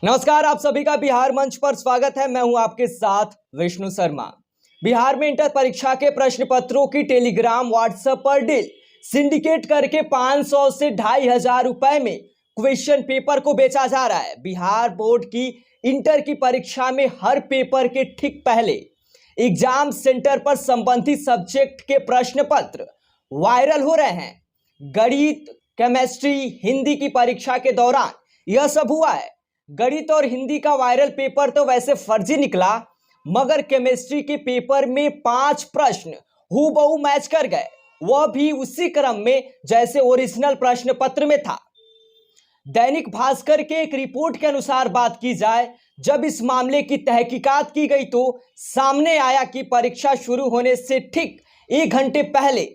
नमस्कार, आप सभी का बिहार मंच पर स्वागत है। मैं हूं आपके साथ विष्णु शर्मा। बिहार में इंटर परीक्षा के प्रश्न पत्रों की टेलीग्राम व्हाट्सएप पर डील सिंडिकेट करके 500 से 2500 रुपए में क्वेश्चन पेपर को बेचा जा रहा है। बिहार बोर्ड की इंटर की परीक्षा में हर पेपर के ठीक पहले एग्जाम सेंटर पर संबंधित सब्जेक्ट के प्रश्न पत्र वायरल हो रहे हैं। गणित, केमिस्ट्री, हिंदी की परीक्षा के दौरान यह सब हुआ है। गणित और हिंदी का वायरल पेपर तो वैसे फर्जी निकला, मगर केमिस्ट्री के पेपर में 5 प्रश्न हूबहू मैच कर गए, वह भी उसी क्रम में जैसे ओरिजिनल प्रश्न पत्र में था। दैनिक भास्कर के एक रिपोर्ट के अनुसार बात की जाए, जब इस मामले की तहकीकात की गई तो सामने आया कि परीक्षा शुरू होने से ठीक 1 घंटे पहले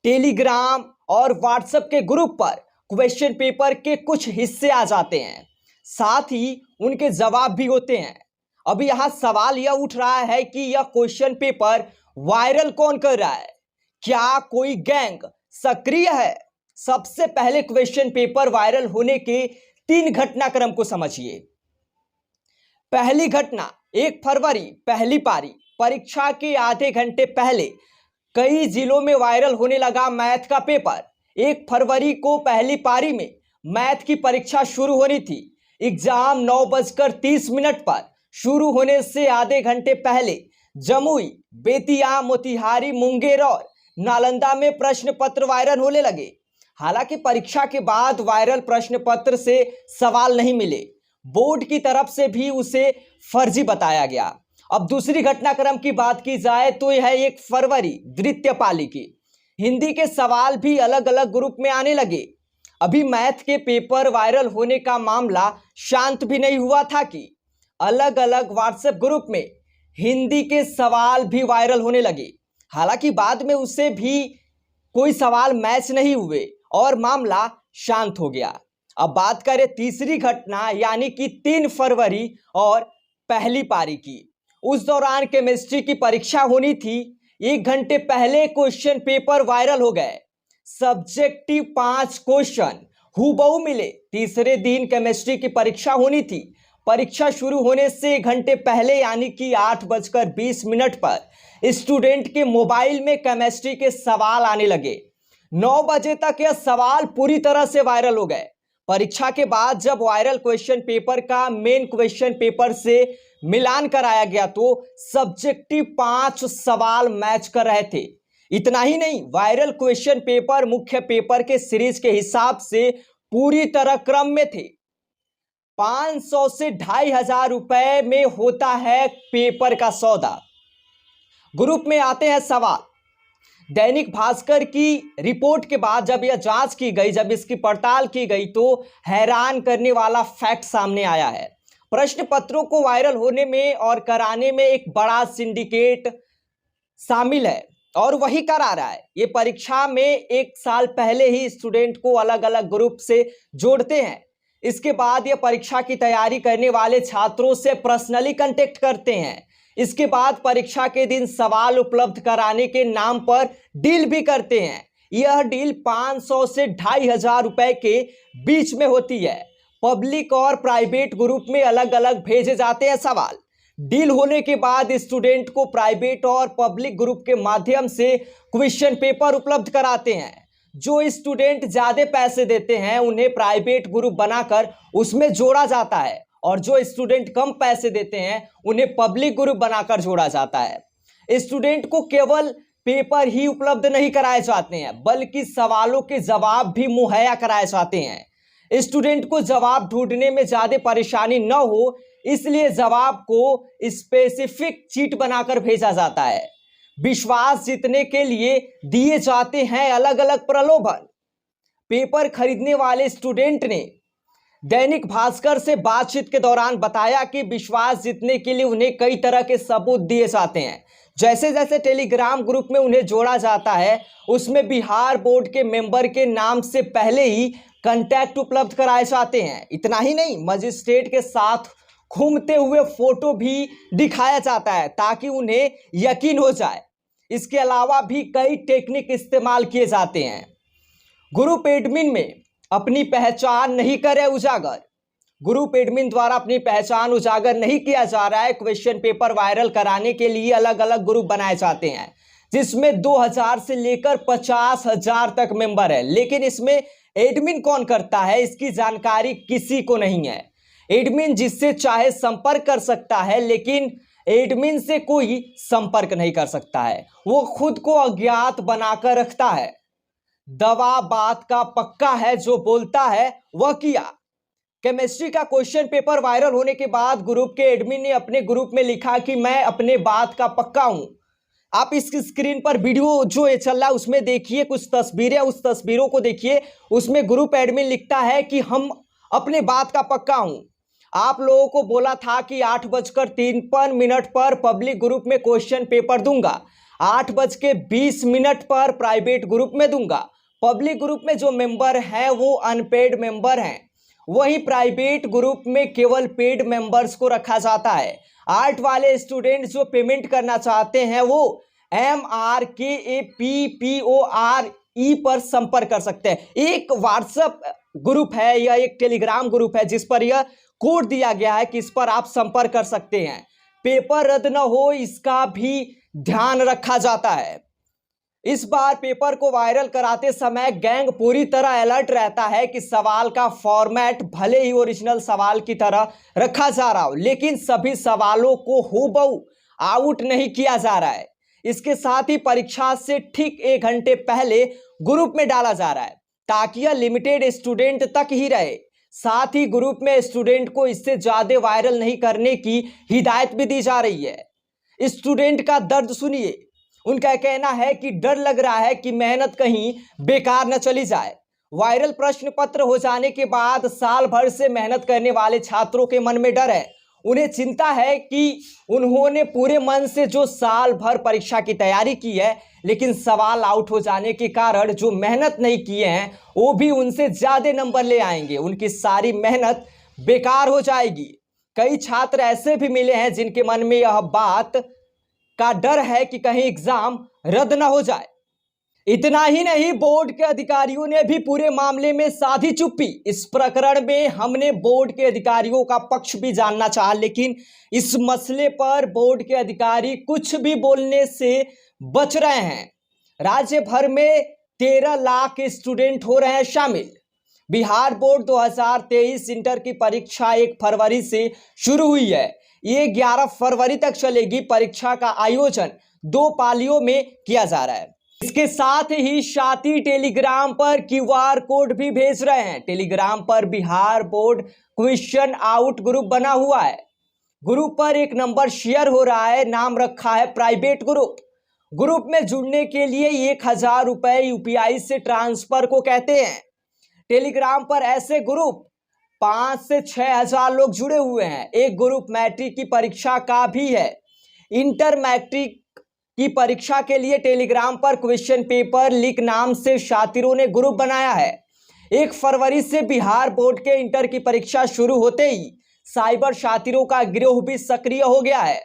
टेलीग्राम और व्हाट्सएप के ग्रुप पर क्वेश्चन पेपर के कुछ हिस्से आ जाते हैं, साथ ही उनके जवाब भी होते हैं। अभी यहां सवाल यह उठ रहा है कि यह क्वेश्चन पेपर वायरल कौन कर रहा है? क्या कोई गैंग सक्रिय है? सबसे पहले क्वेश्चन पेपर वायरल होने के 3 घटनाक्रम को समझिए। पहली घटना 1 फरवरी, पहली पारी। परीक्षा के आधे घंटे पहले कई जिलों में वायरल होने लगा मैथ का पेपर। 1 फरवरी को पहली पारी में मैथ की परीक्षा शुरू होनी थी। एग्जाम 9:30 पर शुरू होने से आधे घंटे पहले जमुई, बेतिया, मोतिहारी, मुंगेर और नालंदा में प्रश्न पत्र वायरल होने लगे। हालांकि परीक्षा के बाद वायरल प्रश्न पत्र से सवाल नहीं मिले, बोर्ड की तरफ से भी उसे फर्जी बताया गया। अब दूसरी घटनाक्रम की बात की जाए तो यह 1 फरवरी, द्वितीय पाली की। हिंदी के सवाल भी अलग अलग ग्रुप में आने लगे। अभी मैथ के पेपर वायरल होने का मामला शांत भी नहीं हुआ था कि अलग अलग व्हाट्सएप ग्रुप में हिंदी के सवाल भी वायरल होने लगे। हालांकि बाद में उससे भी कोई सवाल मैच नहीं हुए और मामला शांत हो गया। अब बात करें तीसरी घटना यानी कि 3 फरवरी और पहली पारी की। उस दौरान केमिस्ट्री की परीक्षा होनी थी। 1 घंटे पहले क्वेश्चन पेपर वायरल हो गए। सब्जेक्टिव 5 क्वेश्चन हूबहू मिले। तीसरे दिन केमिस्ट्री की परीक्षा होनी थी। परीक्षा शुरू होने से 1 घंटे पहले यानी कि 8:20 पर स्टूडेंट के मोबाइल में केमिस्ट्री के सवाल आने लगे। 9 बजे तक यह सवाल पूरी तरह से वायरल हो गए। परीक्षा के बाद जब वायरल क्वेश्चन पेपर का मेन क्वेश्चन पेपर से मिलान कराया गया तो सब्जेक्टिव 5 सवाल मैच कर रहे थे। इतना ही नहीं, वायरल क्वेश्चन पेपर मुख्य पेपर के सीरीज के हिसाब से पूरी तरह क्रम में थे। 500 से 2500 रुपए में होता है पेपर का सौदा। ग्रुप में आते हैं सवाल। दैनिक भास्कर की रिपोर्ट के बाद जब यह जांच की गई, जब इसकी पड़ताल की गई तो हैरान करने वाला फैक्ट सामने आया है। प्रश्न पत्रों को वायरल होने में और कराने में एक बड़ा सिंडिकेट शामिल है और वही करा रहा है। ये परीक्षा में 1 साल पहले ही स्टूडेंट को अलग अलग ग्रुप से जोड़ते हैं। इसके बाद ये परीक्षा की तैयारी करने वाले छात्रों से पर्सनली कांटेक्ट करते हैं। इसके बाद परीक्षा के दिन सवाल उपलब्ध कराने के नाम पर डील भी करते हैं। यह डील 500 से 2500 रुपए के बीच में होती है। पब्लिक और प्राइवेट ग्रुप में अलग अलग भेजे जाते हैं सवाल। डील होने के बाद स्टूडेंट को प्राइवेट और पब्लिक ग्रुप के माध्यम से क्वेश्चन पेपर उपलब्ध कराते हैं। जो स्टूडेंट ज्यादा पैसे देते हैं उन्हें प्राइवेट ग्रुप बनाकर उसमें जोड़ा जाता है और जो स्टूडेंट कम पैसे देते हैं उन्हें पब्लिक ग्रुप बनाकर जोड़ा जाता है। स्टूडेंट को केवल पेपर ही उपलब्ध नहीं कराए जाते हैं बल्कि सवालों के जवाब भी मुहैया कराए जाते हैं। स्टूडेंट को जवाब ढूंढने में ज्यादा परेशानी न हो इसलिए जवाब को स्पेसिफिक चीट बनाकर भेजा जाता है। विश्वास जीतने के लिए दिए जाते हैं अलग अलग प्रलोभन। पेपर खरीदने वाले स्टूडेंट ने दैनिक भास्कर से बातचीत के दौरान बताया कि विश्वास जीतने के लिए उन्हें कई तरह के सबूत दिए जाते हैं। जैसे जैसे टेलीग्राम ग्रुप में उन्हें जोड़ा जाता है उसमें बिहार बोर्ड के मेंबर के नाम से पहले ही कांटेक्ट उपलब्ध कराए जाते हैं। इतना ही नहीं, मजिस्ट्रेट के साथ घूमते हुए फोटो भी दिखाया जाता है ताकि उन्हें यकीन हो जाए। इसके अलावा भी कई टेक्निक इस्तेमाल किए जाते हैं। ग्रुप एडमिन में अपनी पहचान नहीं करे उजागर। ग्रुप एडमिन द्वारा अपनी पहचान उजागर नहीं किया जा रहा है। क्वेश्चन पेपर वायरल कराने के लिए अलग अलग ग्रुप बनाए जाते हैं, जिसमें 2000 से लेकर 50,000 तक मेंबर है, लेकिन इसमें एडमिन कौन करता है इसकी जानकारी किसी को नहीं है। एडमिन जिससे चाहे संपर्क कर सकता है, लेकिन एडमिन से कोई संपर्क नहीं कर सकता है। वो खुद को अज्ञात बनाकर रखता है। दवा बात का पक्का है, जो बोलता है वह किया। केमिस्ट्री का क्वेश्चन पेपर वायरल होने के बाद ग्रुप के एडमिन ने अपने ग्रुप में लिखा कि मैं अपने बात का पक्का हूं। आप इस स्क्रीन पर वीडियो जो ये चल रहा है उसमें देखिए कुछ तस्वीरें, उस तस्वीरों को देखिए। उसमें ग्रुप एडमिन लिखता है कि हम अपने बात का पक्का हूं। आप लोगों को बोला था कि 8:53 पर पब्लिक ग्रुप में क्वेश्चन पेपर दूंगा, 8:20 पर प्राइवेट ग्रुप में दूंगा। पब्लिक ग्रुप में जो मेंबर हैं वो अनपेड मेंबर हैं, वही प्राइवेट ग्रुप में केवल पेड मेंबर्स को रखा जाता है। आर्ट वाले स्टूडेंट जो पेमेंट करना चाहते हैं वो MRKAPPORE पर संपर्क कर सकते हैं। एक व्हाट्सएप ग्रुप है या एक टेलीग्राम ग्रुप है जिस पर यह कोड दिया गया है कि इस पर आप संपर्क कर सकते हैं। पेपर रद्द न हो इसका भी ध्यान रखा जाता है। इस बार पेपर को वायरल कराते समय गैंग पूरी तरह अलर्ट रहता है कि सवाल का फॉर्मेट भले ही ओरिजिनल सवाल की तरह रखा जा रहा हो, लेकिन सभी सवालों को हूबहू आउट नहीं किया जा रहा है। इसके साथ ही परीक्षा से ठीक 1 घंटे पहले ग्रुप में डाला जा रहा है ताकि यह लिमिटेड स्टूडेंट तक ही रहे। साथ ही ग्रुप में स्टूडेंट को इससे ज्यादा वायरल नहीं करने की हिदायत भी दी जा रही है। स्टूडेंट का दर्द सुनिए। उनका कहना है कि डर लग रहा है कि मेहनत कहीं बेकार न चली जाए। वायरल प्रश्न पत्र हो जाने के बाद साल भर से मेहनत करने वाले छात्रों के मन में डर है। उन्हें चिंता है कि उन्होंने पूरे मन से जो साल भर परीक्षा की तैयारी की है, लेकिन सवाल आउट हो जाने के कारण जो मेहनत नहीं किए हैं वो भी उनसे ज्यादा नंबर ले आएंगे। उनकी सारी मेहनत बेकार हो जाएगी। कई छात्र ऐसे भी मिले हैं जिनके मन में यह बात का डर है कि कहीं एग्जाम रद्द ना हो जाए। इतना ही नहीं, बोर्ड के अधिकारियों ने भी पूरे मामले में साधी चुप्पी। इस प्रकरण में हमने बोर्ड के अधिकारियों का पक्ष भी जानना चाहा, लेकिन इस मसले पर बोर्ड के अधिकारी कुछ भी बोलने से बच रहे हैं। राज्य भर में 13 लाख स्टूडेंट हो रहे हैं शामिल। बिहार बोर्ड 2023 इंटर की परीक्षा 1 फरवरी से शुरू हुई है। ये 11 फरवरी तक चलेगी। परीक्षा का आयोजन 2 पालियों में किया जा रहा है। इसके साथ ही साथी टेलीग्राम पर QR कोड भी भेज रहे हैं। टेलीग्राम पर Bihar board question out group बना हुआ है। ग्रुप पर एक नंबर शेयर हो रहा है, नाम रखा है प्राइवेट ग्रुप। ग्रुप में जुड़ने के लिए 1000 रुपए UPI से ट्रांसफर को कहते हैं। टेलीग्राम पर ऐसे ग्रुप 5 से 6,000 लोग जुड़े हुए हैं। एक ग्रुप मैट्रिक की परीक्षा का भी है। इंटर मैट्रिक की परीक्षा के लिए टेलीग्राम पर क्वेश्चन पेपर लीक नाम से शातिरों ने ग्रुप बनाया है। 1 फरवरी से बिहार बोर्ड के इंटर की परीक्षा शुरू होते ही साइबर शातिरों का गिरोह भी सक्रिय हो गया है।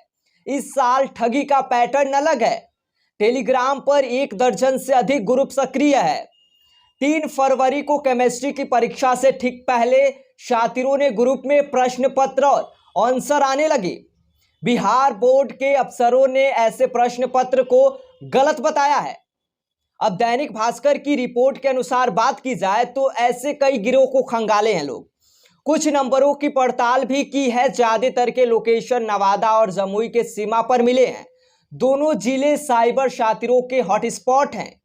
इस साल ठगी का पैटर्न अलग है। टेलीग्राम पर 1 दर्जन से अधिक ग्रुप सक्रिय है। 3 फरवरी को केमिस्ट्री की परीक्षा से ठीक पहले शातिरों ने ग्रुप में प्रश्न पत्र और आंसर आने लगे। बिहार बोर्ड के अफसरों ने ऐसे प्रश्न पत्र को गलत बताया है। अब दैनिक भास्कर की रिपोर्ट के अनुसार बात की जाए तो ऐसे कई गिरोह को खंगाले हैं लोग। कुछ नंबरों की पड़ताल भी की है। ज्यादातर के लोकेशन नवादा और जमुई के सीमा पर मिले हैं। दोनों जिले साइबर शातिरों के हॉटस्पॉट हैं।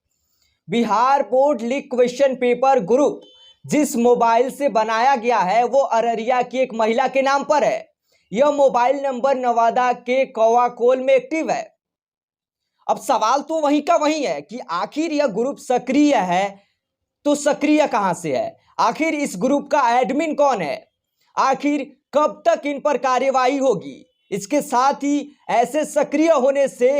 Bihar board leak question paper group जिस मोबाइल से बनाया गया है वो अररिया की एक महिला के नाम पर है। यह मोबाइल नंबर नवादा के कौवाकोल में एक्टिव है। अब सवाल तो वहीं का वहीं है कि आखिर यह ग्रुप सक्रिय है तो सक्रिय कहां से है? आखिर इस ग्रुप का एडमिन कौन है? आखिर कब तक इन पर कार्यवाही होगी? इसके साथ ही ऐसे सक्रिय होने से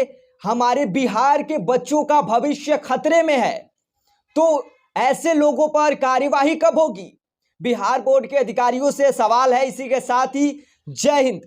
हमारे बिहार के बच्चों का भविष्य खतरे में है, तो ऐसे लोगों पर कार्यवाही कब होगी? बिहार बोर्ड के अधिकारियों से सवाल है। इसी के साथ ही जय हिंद।